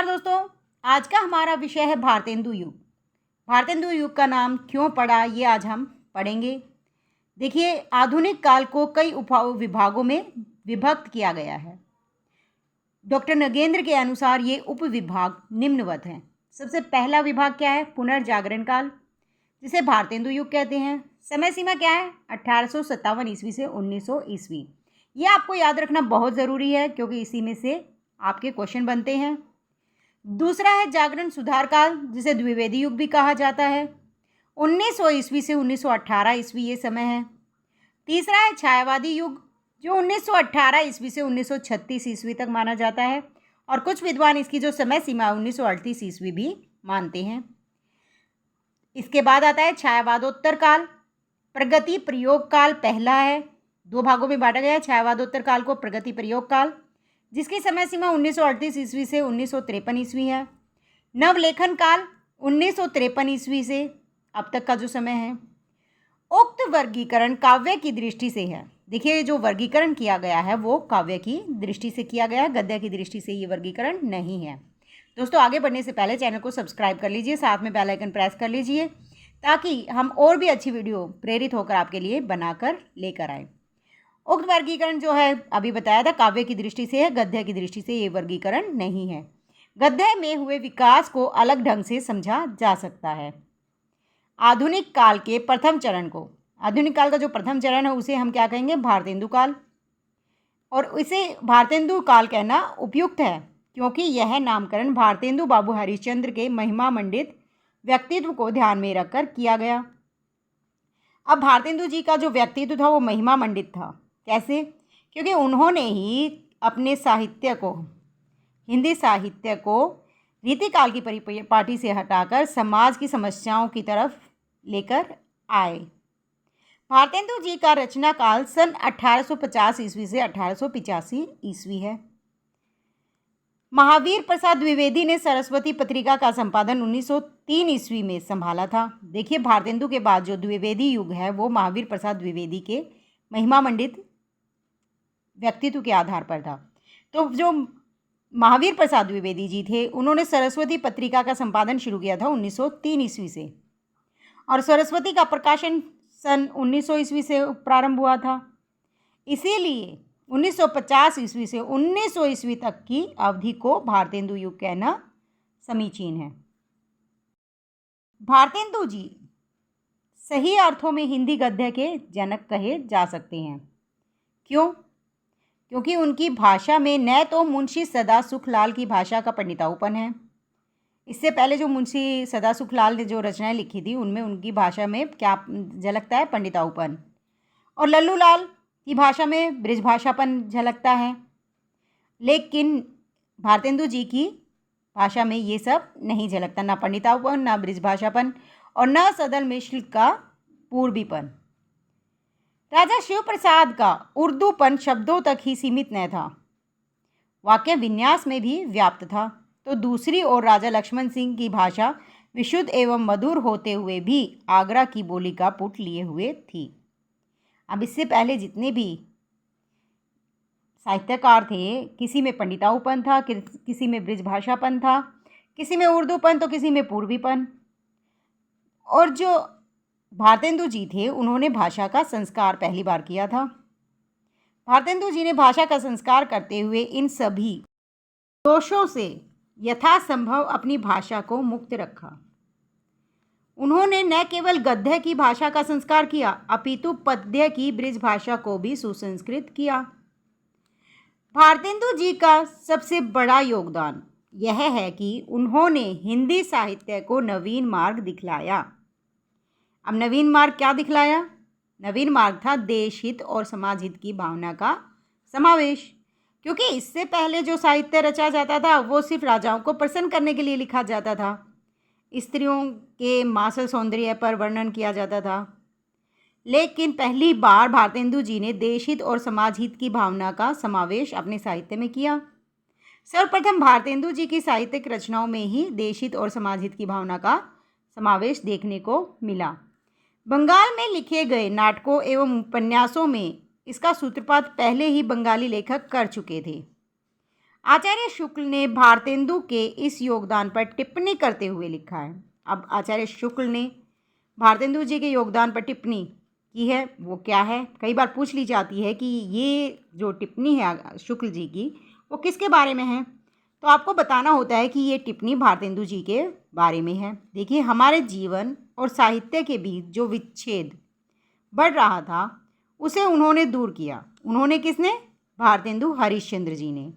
नमस्कार दोस्तों। आज का हमारा विषय है भारतेंदु युग। भारतेंदु युग का नाम क्यों पड़ा ये आज हम पढ़ेंगे। देखिए, आधुनिक काल को कई उप विभागों में विभक्त किया गया है। डॉक्टर नगेंद्र के अनुसार ये उप विभाग निम्नवत हैं। सबसे पहला विभाग क्या है? पुनर्जागरण काल, जिसे भारतेंदु युग कहते हैं। समय सीमा क्या है? 1857 ईस्वी से 1900 ईस्वी। ये आपको याद रखना बहुत ज़रूरी है क्योंकि इसी में से आपके क्वेश्चन बनते हैं। दूसरा है जागरण सुधार काल, जिसे द्विवेदी युग भी कहा जाता है। 1900 ईस्वी से 1918 ईस्वी ये समय है। तीसरा है छायावादी युग, जो 1918 ईस्वी से 1936 ईस्वी तक माना जाता है और कुछ विद्वान इसकी जो समय सीमा 1938 ईस्वी भी मानते हैं। इसके बाद आता है छायावादोत्तर काल। प्रगति प्रयोग काल पहला है, दो भागों में बांटा गया है छायावादोत्तर काल को। प्रगति प्रयोग काल, जिसकी समय सीमा 1938 ईस्वी से 1953 ईस्वी है। नवलेखन काल 1953 ईस्वी से अब तक का जो समय है। उक्त वर्गीकरण काव्य की दृष्टि से है। देखिए, जो वर्गीकरण किया गया है वो काव्य की दृष्टि से किया गया है, गद्य की दृष्टि से ये वर्गीकरण नहीं है। दोस्तों, आगे बढ़ने से पहले चैनल को सब्सक्राइब कर लीजिए, साथ में बेल आइकन प्रेस कर लीजिए ताकि हम और भी अच्छी वीडियो प्रेरित होकर आपके लिए बनाकर लेकर आएँ। उक्त वर्गीकरण जो है अभी बताया था काव्य की दृष्टि से है, गद्य की दृष्टि से ये वर्गीकरण नहीं है। गद्य में हुए विकास को अलग ढंग से समझा जा सकता है। आधुनिक काल के प्रथम चरण को, आधुनिक काल का जो प्रथम चरण है उसे हम क्या कहेंगे? भारतेंदु काल। और इसे भारतेंदु काल कहना उपयुक्त है क्योंकि यह नामकरण भारतेंदु बाबू हरिश्चंद्र के महिमा मंडित व्यक्तित्व को ध्यान में रखकर किया गया। अब भारतेंदु जी का जो व्यक्तित्व था वो महिमा मंडित था। कैसे? क्योंकि उन्होंने ही अपने साहित्य को, हिंदी साहित्य को रीतिकाल की परिपाटी से हटाकर समाज की समस्याओं की तरफ लेकर आए। भारतेंदु जी का रचना काल सन 1850 ईस्वी से 1885 ईस्वी है। महावीर प्रसाद द्विवेदी ने सरस्वती पत्रिका का संपादन 1903 ईस्वी में संभाला था। देखिए, भारतेंदु के बाद जो द्विवेदी युग है वो महावीर प्रसाद द्विवेदी के महिमा मंडित व्यक्तित्व के आधार पर था। तो जो महावीर प्रसाद द्विवेदी जी थे उन्होंने सरस्वती पत्रिका का संपादन शुरू किया था 1903 ईस्वी से, और सरस्वती का प्रकाशन सन 1900 ईस्वी से प्रारंभ हुआ था। इसीलिए 1950 ईस्वी से 1900 ईस्वी तक की अवधि को भारतेंदु युग कहना समीचीन है। भारतेंदु जी सही अर्थों में हिंदी गद्य के जनक कहे जा सकते हैं। क्यों? क्योंकि उनकी भाषा में न तो मुंशी सदा सुखलाल की भाषा का पंडिताऊपन है। इससे पहले जो मुंशी सदा सुखलाल ने जो रचनाएं लिखी थी उनमें उनकी भाषा में क्या झलकता है? पंडिताऊपन। और लल्लू लाल की भाषा में ब्रिजभाषापन झलकता है। लेकिन भारतेंदु जी की भाषा में ये सब नहीं झलकता, ना पंडिताऊपन, ना ब्रिजभाषापन और न सदल मिश्र का पूर्वीपन। राजा शिव प्रसाद का उर्दूपन शब्दों तक ही सीमित न था, वाक्य विन्यास में भी व्याप्त था। तो दूसरी ओर राजा लक्ष्मण सिंह की भाषा विशुद्ध एवं मधुर होते हुए भी आगरा की बोली का पुट लिए हुए थी। अब इससे पहले जितने भी साहित्यकार थे, किसी में पंडिताऊपन था, किसी में ब्रिजभाषापन था, किसी में उर्दूपन तो किसी में पूर्वीपन। और जो भारतेंदु जी थे उन्होंने भाषा का संस्कार पहली बार किया था। भारतेंदु जी ने भाषा का संस्कार करते हुए इन सभी दोषों से यथासंभव अपनी भाषा को मुक्त रखा। उन्होंने न केवल गद्य की भाषा का संस्कार किया अपितु पद्य की ब्रिज भाषा को भी सुसंस्कृत किया। भारतेंदु जी का सबसे बड़ा योगदान यह है कि उन्होंने हिंदी साहित्य को नवीन मार्ग दिखलाया। अब नवीन मार्ग क्या दिखलाया? नवीन मार्ग था देश हित और समाज हित की भावना का समावेश। क्योंकि इससे पहले जो साहित्य रचा जाता था वो सिर्फ राजाओं को प्रसन्न करने के लिए लिखा जाता था। स्त्रियों के मासल सौंदर्य पर वर्णन किया जाता था। लेकिन पहली बार भारतेंदु जी ने देश हित और समाज हित की भावना का समावेश अपने साहित्य में किया। सर्वप्रथम भारतेंदु जी की साहित्यिक रचनाओं में ही देश हित और समाज हित की भावना का समावेश देखने को मिला। बंगाल में लिखे गए नाटकों एवं उपन्यासों में इसका सूत्रपात पहले ही बंगाली लेखक कर चुके थे। आचार्य शुक्ल ने भारतेंदु के इस योगदान पर टिप्पणी करते हुए लिखा है। अब आचार्य शुक्ल ने भारतेंदु जी के योगदान पर टिप्पणी की है, वो क्या है? कई बार पूछ ली जाती है कि ये जो टिप्पणी है शुक्ल जी की, वो किसके बारे में है? तो आपको बताना होता है कि ये टिप्पणी भारतेंदु जी के बारे में है। देखिए, हमारे जीवन और साहित्य के बीच जो विच्छेद बढ़ रहा था, उसे उन्होंने दूर किया। उन्होंने किसने? भारतेंदु हरिश्चंद्र जी ने।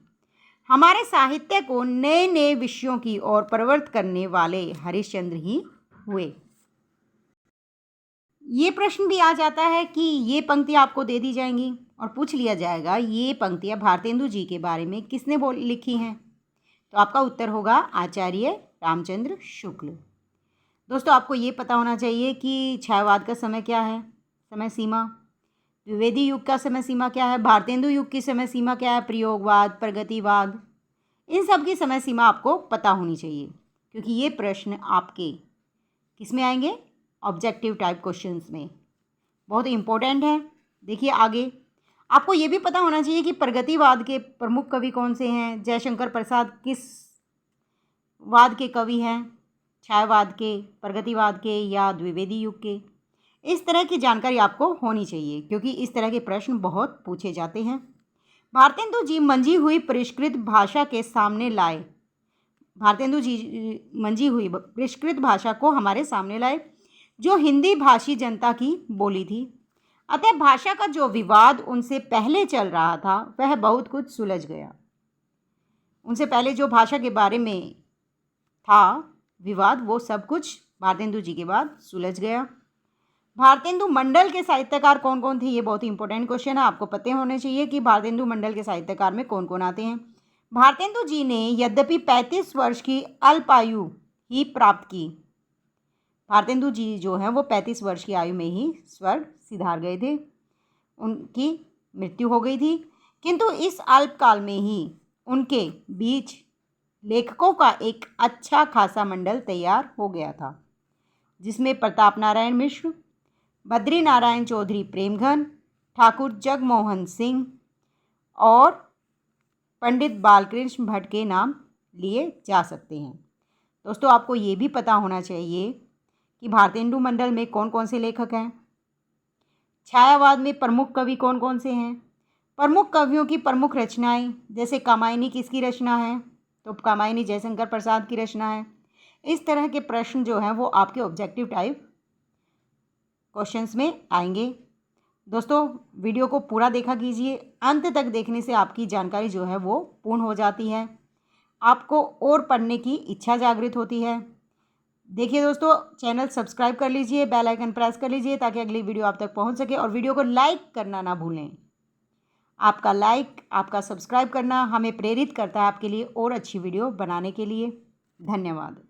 हमारे साहित्य को नए नए विषयों की ओर प्रवृत्त करने वाले हरिश्चंद्र ही हुए। ये प्रश्न भी आ जाता है कि ये पंक्ति आपको दे दी जाएंगी और पूछ लिया जाएगा ये पंक्तियाँ भारतेंदु जी के बारे में किसने लिखी हैं? तो आपका उत्तर होगा आचार्य रामचंद्र शुक्ल। दोस्तों, आपको ये पता होना चाहिए कि छायावाद का समय क्या है, समय सीमा, द्विवेदी युग का समय सीमा क्या है, भारतेंदु युग की समय सीमा क्या है, प्रयोगवाद, प्रगतिवाद, इन सब की समय सीमा आपको पता होनी चाहिए, क्योंकि ये प्रश्न आपके किस में आएंगे? ऑब्जेक्टिव टाइप क्वेश्चंस में। बहुत इम्पोर्टेंट है। देखिए आगे, आपको ये भी पता होना चाहिए कि प्रगतिवाद के प्रमुख कवि कौन से हैं। जयशंकर प्रसाद किस वाद के कवि हैं? छायावाद के, प्रगतिवाद के या द्विवेदी युग के? इस तरह की जानकारी आपको होनी चाहिए, क्योंकि इस तरह के प्रश्न बहुत पूछे जाते हैं। भारतेंदु जी मंजी हुई परिष्कृत भाषा के सामने लाए। भारतेंदु जी मंजी हुई परिष्कृत भाषा को हमारे सामने लाए, जो हिंदी भाषी जनता की बोली थी। अतः भाषा का जो विवाद उनसे पहले चल रहा था, वह बहुत कुछ सुलझ गया। उनसे पहले जो भाषा के बारे में था विवाद, वो सब कुछ भारतेंदु जी के बाद सुलझ गया। भारतेंदु मंडल के साहित्यकार कौन कौन थे? ये बहुत ही इंपॉर्टेंट क्वेश्चन है। आपको पता होने चाहिए कि भारतेंदु मंडल के साहित्यकार में कौन कौन आते हैं। भारतेंदु जी ने यद्यपि 35 वर्ष की अल्पायु ही प्राप्त की। भारतेंदु जी जो हैं वो 35 वर्ष की आयु में ही स्वर्ग सिधार गए थे, उनकी मृत्यु हो गई थी। किंतु इस अल्पकाल में ही उनके बीच लेखकों का एक अच्छा खासा मंडल तैयार हो गया था, जिसमें प्रताप नारायण मिश्र, बद्री नारायण चौधरी प्रेमघन, ठाकुर जगमोहन सिंह और पंडित बालकृष्ण भट्ट के नाम लिए जा सकते हैं। दोस्तों, आपको ये भी पता होना चाहिए कि भारतेंदु मंडल में कौन कौन से लेखक हैं। छायावाद में प्रमुख कवि कौन कौन से हैं। प्रमुख कवियों की प्रमुख रचनाएं, जैसे कामायनी किसकी रचना है? तो कामायनी जयशंकर प्रसाद की रचना है। इस तरह के प्रश्न जो हैं वो आपके ऑब्जेक्टिव टाइप क्वेश्चंस में आएंगे। दोस्तों, वीडियो को पूरा देखा कीजिए। अंत तक देखने से आपकी जानकारी जो है वो पूर्ण हो जाती है, आपको और पढ़ने की इच्छा जागृत होती है। देखिए दोस्तों, चैनल सब्सक्राइब कर लीजिए, बेल आइकन प्रेस कर लीजिए ताकि अगली वीडियो आप तक पहुंच सके, और वीडियो को लाइक करना ना भूलें। आपका लाइक, आपका सब्सक्राइब करना हमें प्रेरित करता है आपके लिए और अच्छी वीडियो बनाने के लिए। धन्यवाद।